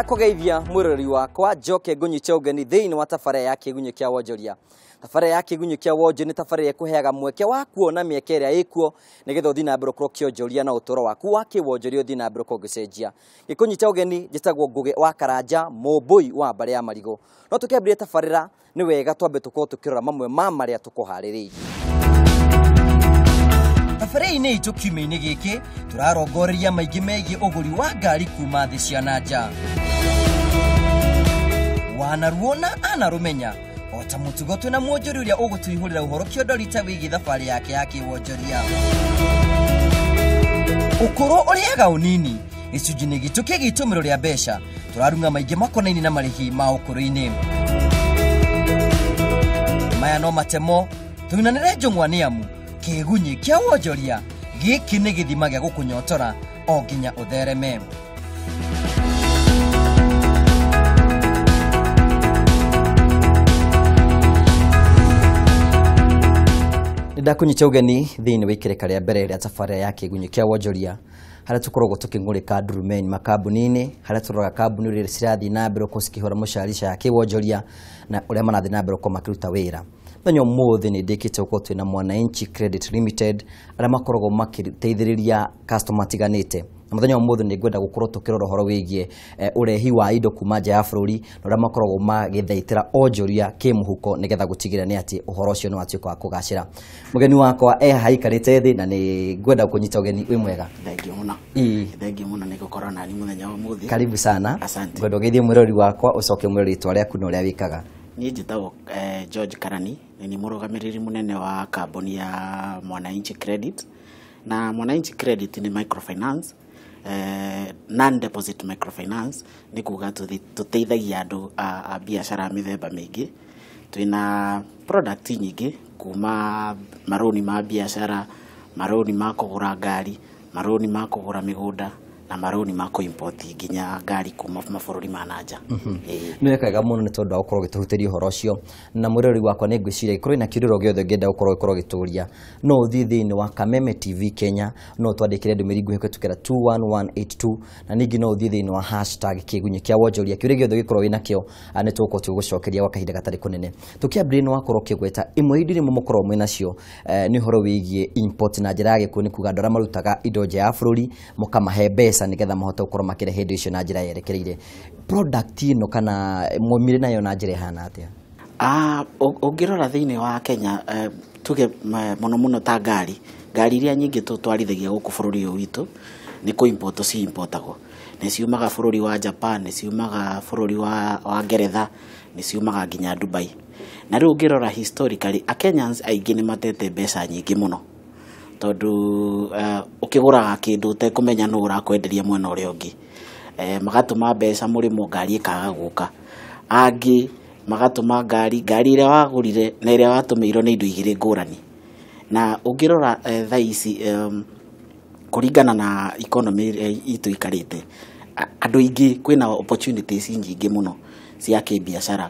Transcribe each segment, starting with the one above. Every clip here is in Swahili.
kugeithia mwirori wakwa njoke ngunyite ugeni thiini wa tabara ya kigunyo kia wonjoria. Tabara ya kigunyo kia wonjoria ni tabara ya kuheaga mweke wa kuona mieke ria ikuo nigetha uthi na mbere kionjoria na utoro waku wa kiwonjoria uthi na mbere kugicenjia. Gikunyita ugeni njitagwo Ngugi wa Karanja Mumbui wa Mbare ya Marigo. No tukiambia tabarira ni wega twambe tuko tukirora mamwe ma maria tukuhariririe. Tabarira-ini itu kiumia-ini giki turarongoreria maingi megie uguri wa ngari kuma thi cia nanja. Wanaruona anarumenya ota mutugo twina mwonjori uria ugutuihurira uhoro kiondorita wigi thabari yake ya kiwonjoria. Ukuru uriaga unini icunjini gitu kigitumiro ria mbeca turarunga maingi makonaini na marihi ma ukuru-ini. Maya no matemo twinanire njung'wa ni amu kigunyi kia wonjoria giki ni githima gia gukunyotora o nginya uthereme. Ndakunyita ugeni thiini wa ikireka ria mbere ria tabara ya kigunyi kia wonjoria haria tukoragwo tuking'urika ndurumeni makambuni-ini haria turoraga kambuni uria cirathi na mbere uko cikihura mucarica ya kiwonjoria na uria marathi na mbere uko makiruta wira. Thonyo muthi ni ndikite uko twina Mwananchi Credit Limited aria makoragwo makiteithiriria customer tiganite. Muthenya muthi ni ngwenda gukorwo tukirora horo wigie urehi wa indo kuma nja ya bururi na uria makoragwo magithaitira onjoria kimuhuko nigetha gutigira ni ati uhoro ucio ni watuika wa kugacira. Mugeni wakwa haikarite thi na ni ngwenda kunyita ugeni wi mwega. Thengi muno ni gukorwo na ni muthenya wa muthi. Karibu sana. Asante. Ngwenda geithie mwirori wakwa ucoke mwirori twa ria kuno ria wikaga. Ni njitagwo George Karani ni murugamiriri munene wa kambuni ya Mwananchi Credit. Na Mwananchi Credit ni microfinance, non-deposit microfinance, ni kuga tuteithagia andu a biashara mithemba mingi. Twina product nyingi kuma maroni ma biashara, maroni ma kugura ngari, maroni ma kugura migunda na maroni ma import nginya ngari kuma mabũrũri ma nanja. Nĩ wekaga mũno nĩ tondũ ukorwo gĩtũhutĩria ũhoro ũcio na mwĩrori wakwa nĩ ngwĩciria ikorwo ina kĩrĩro gĩothe ngĩenda gũkorwo gĩtũria no ũthiĩ thĩinĩ wa Kameme TV Kenya no twandĩkĩre ndũmĩrĩri nguhĩ kũhĩtũkĩra 21182 na ningĩ no ũthiĩ thĩinĩ wa #kĩgunyi kĩa wonjoria kĩũria gĩothe gĩkorwo wĩna kĩo nĩ tũgũkorwo tũgũcokeria gwa kahinda gatarĩ kũnene. Tũkĩambĩrĩria nĩ wakorwo ũkĩgweta imwe indo imwe mũkorwo mwĩ nacio nĩ ũhoro wĩgiĩ import na njĩra ya gĩkuũ nĩ kuga andũ arĩa marutaga indo nja ya bũrũri mũkamahe mbeca nigetha mahote gukorwo makirehe indo icio na njira yerekereire. Product ino kana mwumire nayo na njira hana atia? Ungirora thiini wa Kenya tuge muno ta ngari iria nyingi tutwarithagia guku bururi uyu witu ni ku import ci importagwo ni ciumaga bururi wa Japan, ni ciumaga bururi wa Ngeretha, ni ciumaga nginya Dubai. Na riu ungirora historically Kenyans aingi ni matete mbeca nyingi muno tondu ukiguraga kindu utekumenya no urakwenderia mwena uria ungi magatuma mbeca murimo ngari ikaga guka angi magatuma ngari iria wagurire na iria watumirwo ni indo igiri ngurani na ungirora thaici kuringana na economy itu ikarite andu ingi kwina opportunities nyingi muno cia kibiashara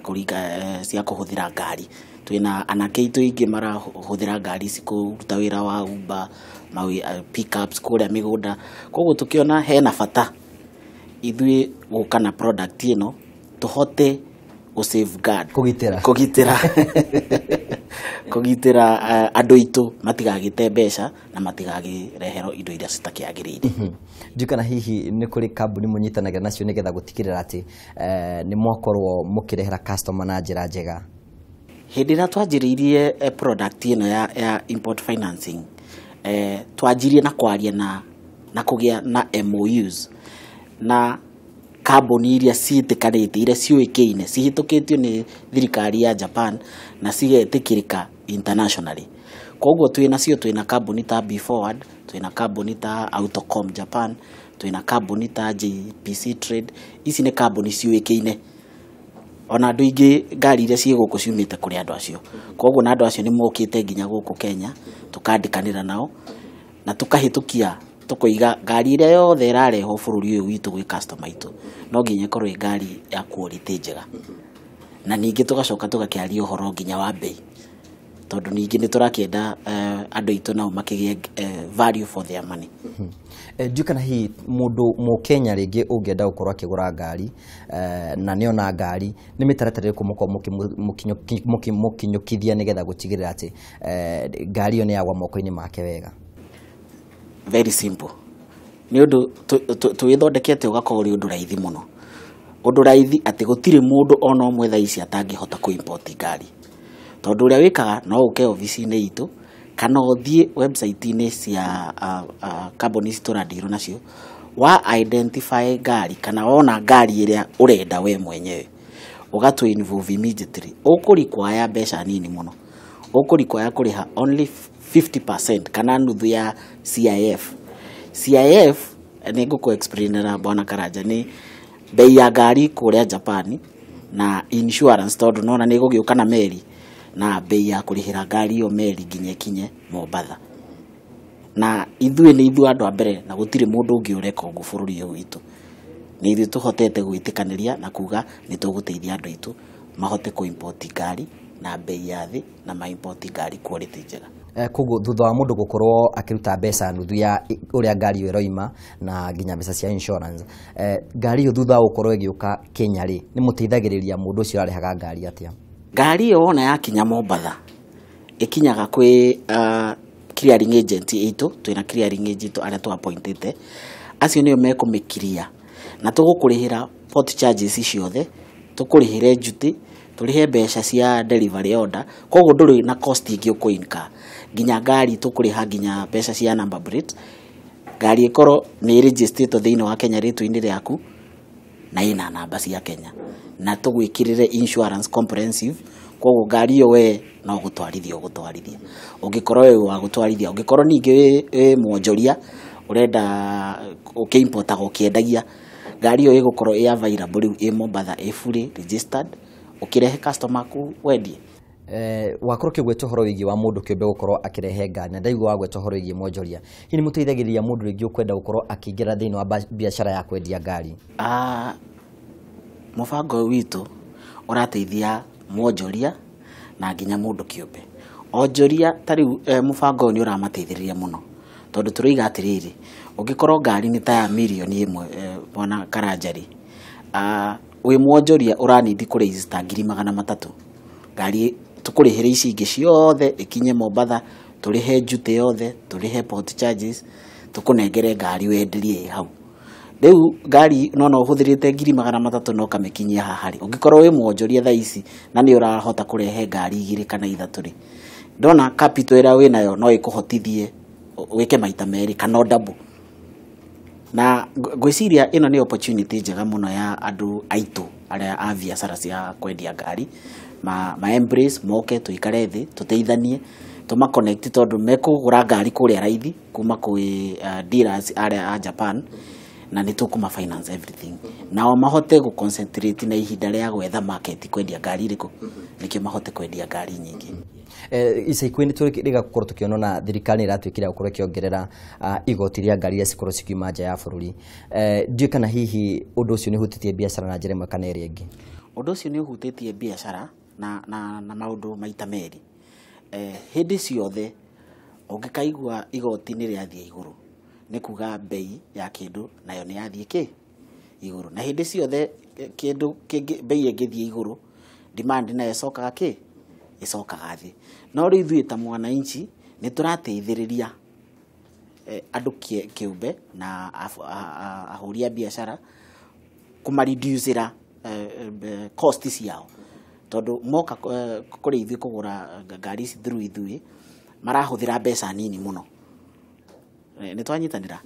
cia kuhuthira ngari. Twina anake itu ingi marahuthira ngari cikuruta wira wa Uber, pickups kuria migunda. Koguo tukiona hena bata ithui guka na product ino tuhote ku safeguard kugitira andu itu matigagite mbeca na matigagirehero indo iria citakiagirire. Njukana hihi ni kuri kambuni munyitanagira nacio nigetha gutikirira ati ni mwakorwo mukirehera customer na njira njega? Hindi ria twanjiririe product ino ya import financing twanjirie na kwaria na kugia na MOUs na kambuni iria ciitikanite iria ciuikaine cihitukitio ni thirikari ya Japan na cigetikirika internationally. Koguo twina kambuni ta B-Forward, twina kambuni ta Autocom Japan, twina kambuni ta JPC Trade. Ici ni kambuni ciuikaine ona andu ingi ngari iria cie guku ciumite kuri andu acio. Koguo na andu acio ni mokite nginya guku Kenya tukandikanira nao na tukahitukia tukoiga ngari iria yothe irareho bururi uyu witu gwi customer itu no nginya korwo ngari ya quality njega na ningi tugacoka tugakiaria uhoro nginya wa bei tondu ningi ni turakienda andu itu nao makigie value for their money. Kana hi mundu Mukenya ringi ungienda gukorwo akigura ngari na niona ngari ni mitaratara iriku mukinyukithia nigetha gutigirira ati ngari iyo ni yagwa moko-ini make wega? Very simple. Ni undu twithondekete ugakorwo uri undu raithi muno, undu raithi ati gutire mundu ona umwe thaa ici atangihota ku import ngari, tondu uria wikaga no uke ofici-ini itu kana uthie website-ini cia companies ici turadeal nacio, wa identify ngari kana wona ngari iria urenda we mwenyewe ugatu involve immediately. Ukurikwa mbeca nini muno, ukurikwa kuriha only 50% kana nuthu ya CIF. CIF ni nguku explainera bwana Karanja ni bei ya ngari kuria Japan na insurance, tondu nona ni gugiuka na meri na bei ya kurihira ngari iyo meri nginya kinye Mombatha, na ithuĩ ni ithuĩ andu a mbere na gutire mundu ungi ureka ugu bururi uyu witu. Ni ithuĩ tuhotete gwitikaniria na kuga ni tuguteithia andu itu mahote ku import ngari na bei ya thi na ma import ngari quality njega. Koguo thutha wa mundu gukorwo akiruta mbeca nuthu ya uria ngari iyo roima na nginya mbeca cia insurance, ngari iyo thutha wa gukorwo igiuka Kenya ri ni muteithagiriria mundu ucio arehaga ngari atia? Ngari iyo wona yakinya Mombatha ikinyaga kwi clearing agent itu, twina clearing agent aria tu appointete, acio nio mekumikiria na tugukurihira port charges ciothe, tukurihire duty, turihe mbeca cia delivery order, koguo nduri na cost ingi ukuinka nginya ngari tukuriha nginya mbeca cia number plate. Ngari ikoro ni registered thiini wa Kenya ritu-ini riaku na ina namba cia Kenya na tugwikirire insurance comprehensive, koguo ngari iyo we no gutwarithia ugutwarithia. Ungikorwo we wa gutwarithia, ungikorwo ningi we mwonjoria urenda ukiimporta ukiendagia, ngari iyo igukorwo i available i Mombatha, i fully registered, ukirehe customer ku wendie. Wakorwo kigweta horo wigi wa mundu kiumbe gukorwo akirehe ngari na ndaigua wagweta horo wigi mwonjoria, hi ni muteithagiriria mundu ringi ukwenda gukorwo akiingira thiini wa biashara ya kwendia ngari? Mubango witu urateithia mwonjoria na nginya mundu kiumbe. Onjoria tari mubango ni uramateithiriria muno, tondu turiga atiriri ungikorwo ngari ni ta ya milioni 1 bwana Karanjari, wi mwonjoria uranidi ku register 300,000 ngari tukurihire ici ingi ciothe ikinye Mombatha, turihe duty yothe, turihe port charges, tukunengere ngari wenderie hau. Riu ngari no uhuthirite 300,000 no kamekinyia hahari. Ungikorwo wi mwonjoria thaa ici na ni urahota kurehe ngari 2 kana 3 ri, ndona capital ira wi nayo no ikuhotithie wike maita meri kana double. Na gwiciria ino ni opportunity njega muno ya andu aitu aria a biashara cia kwendia ngari ma embrace moke tuikare thi tuteithanie tuma connect, tondu mekugura ngari kuria raithi kuma kwi dealers aria a Japan na ni tukuma finance everything, nao mahote gu concentrate na ihinda ria gwetha market kwendia ngari iriku nikio mahote kwendia ngari nyingi. Ica ikuhĩ nĩ tũrĩga gũkorwo tũkĩona na thirikari ĩratuĩkire gũkorwo ĩkĩongerera igoti rĩa ngari iria cikorwo cikiuma nja ya bũrũri. Ndiũĩ kana hihi ũndũ ũcio nĩ ũhutĩtie biacara na njĩra ĩmwe kana ĩrĩa ĩngĩ? Ũndũ ũcio nĩ ũhutĩtie biacara na maũndũ maita merĩ. Hĩndĩ ciothe ũngĩkaigua igoti nĩ rĩathiĩ igũrũ, nĩ kuga bei ya kĩndũ nayo nĩ yathiĩ igũrũ, na hĩndĩ ciothe kĩndũ bei ĩngĩthiĩ igũrũ, demand nayo ĩcokaga icokaga thi. No riu ithuĩ ta mwananchi ni turateithĩrĩria andu kiumbe na ahũri a biashara kumareducera cost ciao, tondu moka kuri ithuĩ kugura ngari ici through ithuĩ marahuthira mbeca nini muno. Ni twanyitanira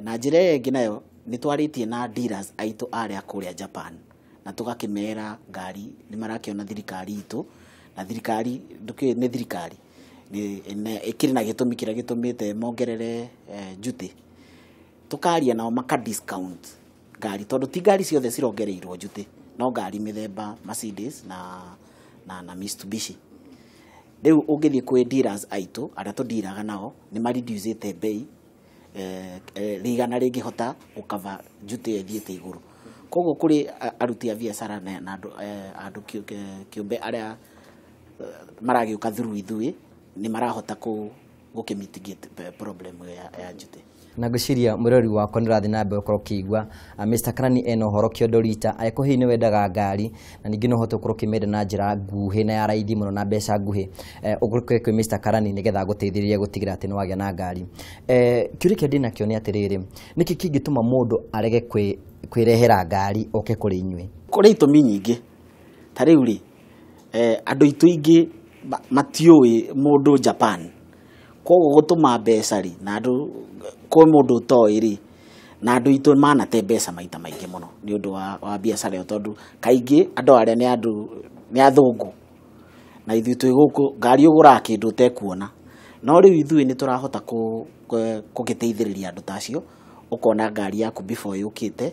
na njĩra ĩngĩ nayo ni twaritie na dealers aitu aria kuria Japan na tugakimera ngari ni marakiona thirikari itu, na thirikari nduki ni thirikari ni ikiri na gitumi kira gitumite mongerere duty, tukaria nao maka discount ngari, tondu ti ngari ciothe cirongereirwo duty, no ngari mithemba Mercedes na Mitsubishi. Riu ungithie kwi dealers aitu aria tudiraga nao ni mareducete bei rigana ringihota gukava duty ethiete iguru. Koguo kuri aruti a biashara na andu kiumbe aria maragiuka through ithui ni marahota ku mitigate problem ya njute. Na ngwiciria mwirori wakwa nĩ ũrathiĩ na mbere ũkorwo ũkĩigua Mr. Karani ena ũhoro kĩondorita angĩkorwo hihi nĩ wendaga ngari na ningĩ no ũhote gũkorwo ũkĩmĩenda na njĩra nguhĩ na ya raithi mũno na mbeca nguhĩ ũgũke kwĩ Mr. Karani nĩgetha agũteithĩrĩrie gũtigĩrĩra atĩ nĩ wagĩa na ngari. Kĩũria kĩrĩa ndĩnakĩo nĩ atĩrĩrĩ, nĩkĩ kĩngĩtũma mũndũ arege kwĩrehera ngari oke kũrĩ inyuĩ? Kũrĩ itũmi nyingĩ. Ta rĩu rĩ, andũ aitũ aingĩ matiũĩ mũndũ Japan, koguo gũtũma mbeca rĩ na andũ kwĩ mũndũ ũtoĩ rĩ, na andũ aitũ manate mbeca maita maingĩ mũno nĩ ũndũ wa biacara ĩyo, tondũ kaingĩ andũ arĩa nĩ athũngũ na ithuĩ twĩ gũkũ ngari ũgũraga kĩndũ ũtekuona. No rĩu ithuĩ nĩ tũrahota kũgĩteithĩrĩria andũ tacio, ũkona ngari yaku before yũkĩte,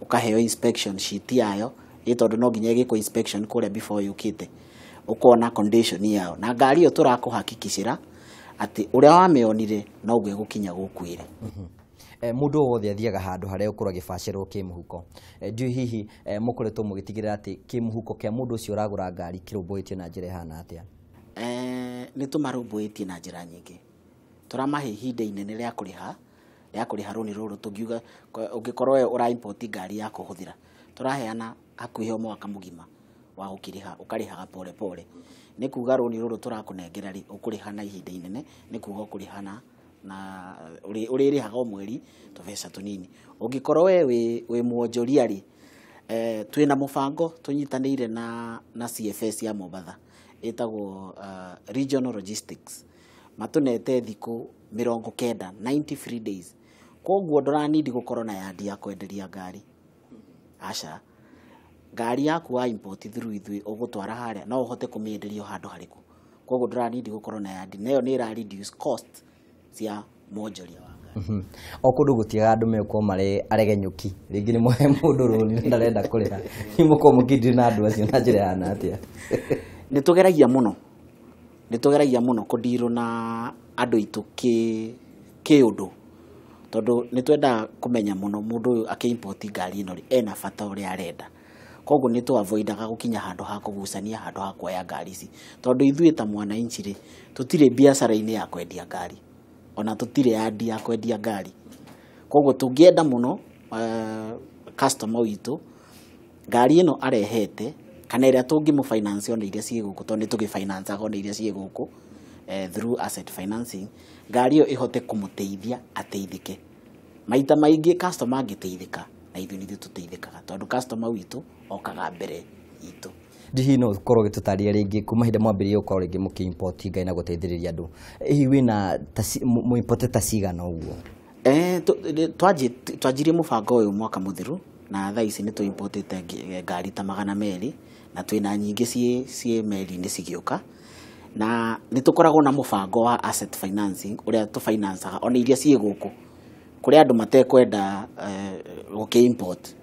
ũkaheo inspection sheet yayo, tondũ no nginya ĩgĩkwo inspection kũrĩa before yũkĩte, ũkona condition yayo, na ngari ĩyo tũrakũhakikicĩra atĩ ũrĩa wamĩonire no guo gũkinya gũkwĩre. Mũndũ wothe athiaga handũ harĩa ũkorwo gĩbacĩrwo kĩmũhuko. Ndiũ hihi mũkoretwo mũgĩtigĩrĩra atĩ kĩmũhuko kĩa mũndũ ũcio ũragũra ngari kĩrũmbũĩtio na njĩra ĩhana atĩa? Nĩ tũmarũmbũĩtie na njĩra nyingĩ. Tũramahe ihinda inene rĩa kũrĩha rũni rũrũ. Tũngiuga ũngĩkorwo we ũra import ngari ya kũhũthĩra, tũraheana hakuhĩ mwaka mũgima wa gũkĩrĩha, ũkarĩhaga pole pole. Nĩ kuga rũni rũrũ tũrakũnengera rĩ ũkũrĩha na ihinda inene, nĩ kuga ũkũrĩha na ũrĩrĩhaga o mweri tũbeca tũnini. Ũngĩkorwo we wĩ mwonjoria rĩ, twĩna mũbango tũnyitanĩire na CFS ya Mombatha ĩtagwo Regional Logistics, matũnete thikũ 90, 90 free days. Koguo ndũranidi gũkorwo na yandi ya kwenderia ngari. Aca, ngari yaku wa import through ithuĩ ũgũtwara harĩa no ũhote kũmĩenderia handũ harĩkũ. Koguo ndũranidi gũkorwo na yandi, nayo nĩ ĩra reduce cost cia mwonjoria wa ngari. O kũndũ gũtiaga andũ mekuo marĩ aregenyũki, rĩngĩ nĩ mũhe mũndũ rũni na ndarenda kũrĩha, nĩ mũkorwo mũkĩndirĩ na andũ acio na njĩra yana atĩa? Nĩ tũgeragia mũno kũndirwo na andũ aitũ kĩũndũ, tondũ nĩ twendaga kũmenya mũno mũndũ ũyũ akĩ-import ngari ĩno rĩ ena bata ũrĩa arenda. Koguo nĩ tũ-avoidaga gũkinya handũ ha kũgucania, handũ ha kuoya ngari ici, tondũ ithuĩ ta mwananchi rĩ tũtirĩ biacara-inĩ ya kwendia ngari, ona tũtirĩ yandi ya kwendia ngari. Koguo tũngĩenda mũno customer witũ ngari ĩno arehete kana ĩrĩa tũngĩmũ-finance ona iria ciĩ gũkũ, tondũ nĩ tũgĩ-finance ona iria ciĩ gũkũ through asset financing, ngari ĩyo ĩhote kũmũteithia ateithĩke. Maita maingĩ customer angĩteithĩka na ithuĩ nĩ tũteithĩkaga, tondũ customer witũ okaga mbere itũ. Hihi no ũkorwo ũgĩtũtarĩria rĩngĩ kuma hĩndĩ mwambĩrĩrie gũkorwo rĩngĩ mũkĩ-import ngari na gũteithĩrĩria andũ, hihi wĩna mũimport ta cigana ũguo? Twanjirie mũbango ũyũ mwaka mũthiru na thaa ici nĩ tũ-importĩte ngari ta 200 na twĩna nyingĩ ciĩ meri-inĩ cigĩũka, na nĩ tũkoragwo na mũbango wa asset financing ũrĩa tũ-financaga ona iria ciĩ gũkũ, kũrĩ andũ matekwenda gũkĩ-import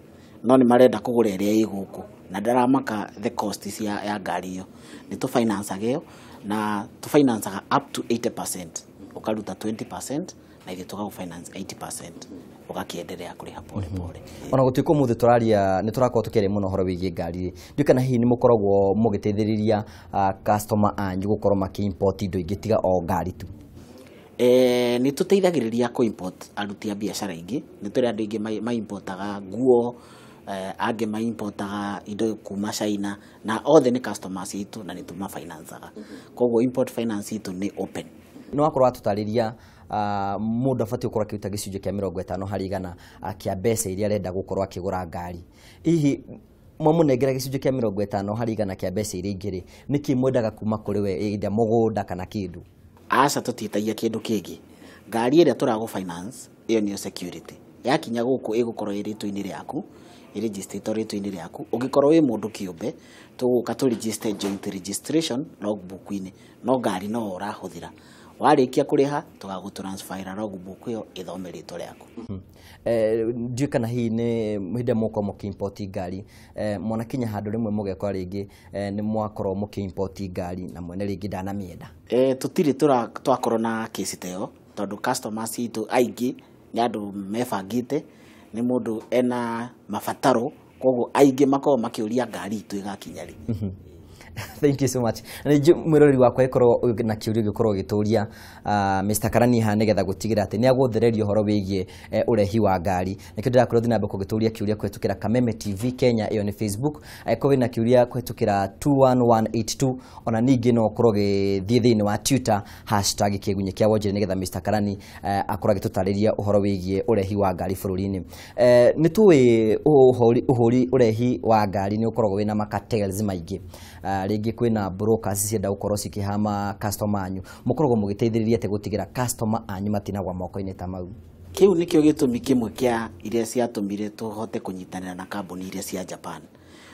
no nĩ marenda kũgũra ĩrĩa ĩ gũkũ na ndaramaka the cost ya ngari ĩyo, nĩ tũ-financaga ĩyo na tũ-financaga up to 80%, ũkaruta 20% na ithuĩ tũgagũ-finance 80%, ũgakĩenderea kũrĩha pole pole. Ona gũtuĩka ũmũthĩ tũraria nĩ tũrakorwo tũkĩaria mũno ũhoro wĩgiĩ ngari, ndiũ kana hihi nĩ mũkoragwo mũgĩteithĩrĩria customer anyu gũkorwo makĩ-import indo ingĩ tiga o ngari tu? Nĩ tũteithagĩrĩria kũ-import aruti a biacara ingĩ, nĩ tũrĩ andũ aingĩ ma-importaga nguo, angĩ ma-importaga indo kuma China, na othe nĩ customers itũ na nĩ tũma-financaga. Koguo import finance itũ nĩ open. Nĩ wakorwo watũtarĩria mũndũ abatiĩ gũkorwo akĩruta gĩcunjĩ kĩa 50 harĩ 100 kĩa mbeca iria arenda gũkorwo akĩgũra ngari. Hihi mwamũnengera gĩcunjĩ kĩa 50 harĩ 100 kĩa mbeca iria ingĩ rĩ, nĩkĩ mwendaga kuma kũrĩ we, either mũgũnda kana kĩndũ? Aca, tũtiĩtagia kĩndũ kĩngĩ. Ngari ĩrĩa tũragũ-finance ĩyo nĩyo security. Yakinya gũkũ ĩgũkorwo ĩ rĩtwa-inĩ rĩaku, ĩregistrĩtwo rĩtwa-inĩ rĩaku. Ũngĩkorwo wĩ mũndũ kĩũmbe, tũgũka tũ-register joint registration logbook-inĩ, no ngari no ũrahũthĩra. Warĩkia kũrĩha tũgagũ-transfer logbook ĩyo ĩthome rĩtwa rĩaku. Ndiũ kana hihi nĩ hĩndĩ mũkorwo mũkĩ-import ngari, mwanakinya handũ rĩmwe mũgekora rĩngĩ nĩ mwakorwo mũkĩ-import ngari na mwene rĩngĩ ndanamĩenda? Tũtirĩ twakorwo na case ta ĩyo, tondũ customers itũ aingĩ nĩ andũ mebangĩte, nĩ mũndũ ena mabataro, koguo aingĩ makorwo makĩũria ngari itũ ĩgakinya rĩ. Thank you so much. Ni mwirori wakwa ikorwo na kiurio gikorwo gituria Mr. Karani ha nigetha gutigira ati ni aguthererio horo wigie urehi wa ngari. Nikio ndirakorwo thina mbe kugituria kiuria kwetukira Kameme TV Kenya iyo ni Facebook. Aiko wina kiuria kwetukira 21182 ona ningi no korwo githie thini wa Twitter #kigunye kia wonjeri nigetha Mr. Karani akorwo gitutariria uhoro wigie urehi wa ngari bururi-ini. Ni tuwi uhuri urehi wa ngari ni ukorwo wina makatels maingi. Ringi kwina brokers cienda gukorwo cikihama customer anyu mukorwo mugiteithiriria te gutigira customer anyu matinagwa moko-ini ta mau. Kiu nikio gitumi kimwe kia iria ciatumire tuhote kunyitanira na kambuni iria cia Japan,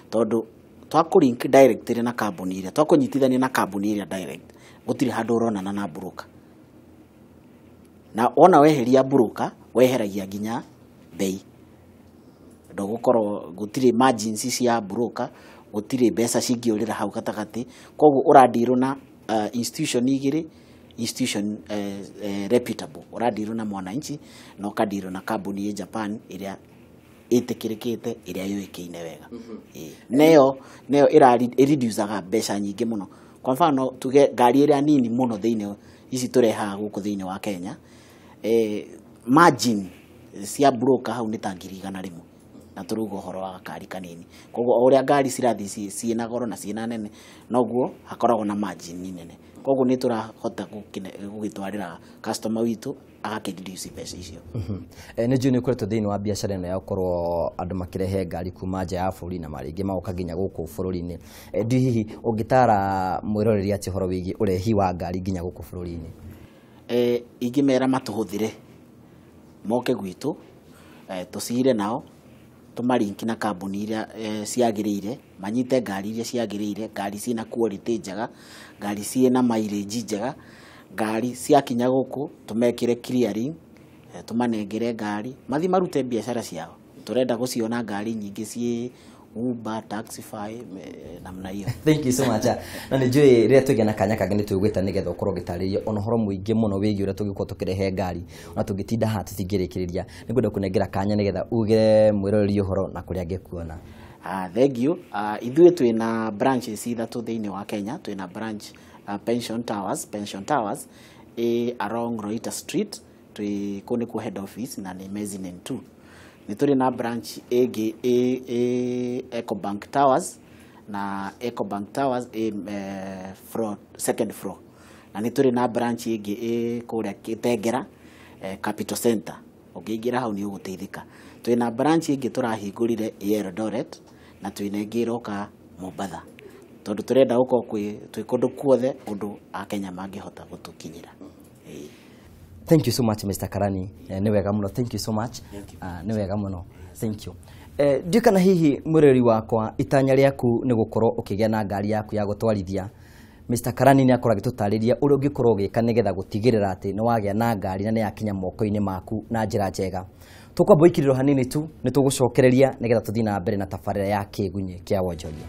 tondu twakulink direct na kambuni iria twakunyitithania na kambuni iria direct gutiri handu uronana na broker, na ona weheria broker weheragia nginya bei, ndogukorwo gutiri margins cia broker, gutiri mbeca cingiurira hau gatagati, koguo urandirwo na institution igiri, institution reputable, urandirwo na mwananchi na ukandirwo na kambuni ya Japan iria itikirikite iria yoikeine wega. Neo reduceaga mbeca nyingi muno. Kwa mfano tuge ngari iria nini muno thiini ici tureha guku thiini wa Kenya, margin cia broker hau ni ta 100,000 na turugo horo wa gakari kanini. Koguo uria ngari cirathi ciina goro na ciina nene noguo hakoragwo na margin nene. Koguo ni turahota gugitwarira customer witu agakireduce mbeca icio. Ni juni kwetu thiini wa biashara ino ya gukorwo andu makirehe ngari kuma nja ya bũrũri na maringi magoka nginya guku bũrũri-ini. Ndi hihi ungitara mwiroreri ati horo wigi urehi wa ngari nginya guku bũrũri-ini? Ingimera matuhuthire moke gwitu, tucire nao tumarinki na kambuni iria ciagirire, manyite ngari iria ciagirire, ngari ciina quality njega, ngari ciina mileage njega, ngari ciakinya guku tumekire clearing, tumanengere ngari mathi marute biashara ciao. Turenda guciona ngari nyingi cie Uber, Taxify namna hiyo. Thank you so much. Na ni njui ria tugia na kanya kangeni twigwita nigetha ukorwo gitariria ono horo muingi muno wigi uria tugikwo tukirehe ngari ona tugitinda ha tutingirikiriria nigwenda kunengera kanya nigetha uge mwiroreri uhoro na kuria ngekuona. Thank you. Ithuĩ twina branches ithatu thiini wa Kenya. Twina branch Pension Towers along Roita Street, kuni ku head office na ni mezzanine 2. Ni turi na branch egi Ecobank Towers na Ecobank Towers second floor, na ni turi na branch egi kuria Kitengera Capital Center. Ukiingira hau ni uguteithika. Twina branch egi turahingurire Eldoret na twina ngiroka Mombasa, tondu turenda guko twi kundu kuothe undu a Kenya mangihota gutukinyira. Thank you so much Mr. Karani. Ni wega muno. Thank you so much. Ni wega muno. Thank you. Ndikana hihi mwirori wakwa itanya riaku ni gukorwo ukigia na ngari yaku ya gutwarithia. Mr. Karani ni akora gitutariria uri ungikorwo gika nigetha gutigirira ati ni wagia na ngari na ni yakinya moko-ini maku na njira njega. Tukwamba ikiriro hanini tu ni tugucokereria nigetha tuthii na mbere na tabarira ya kigunye kia wonjoria.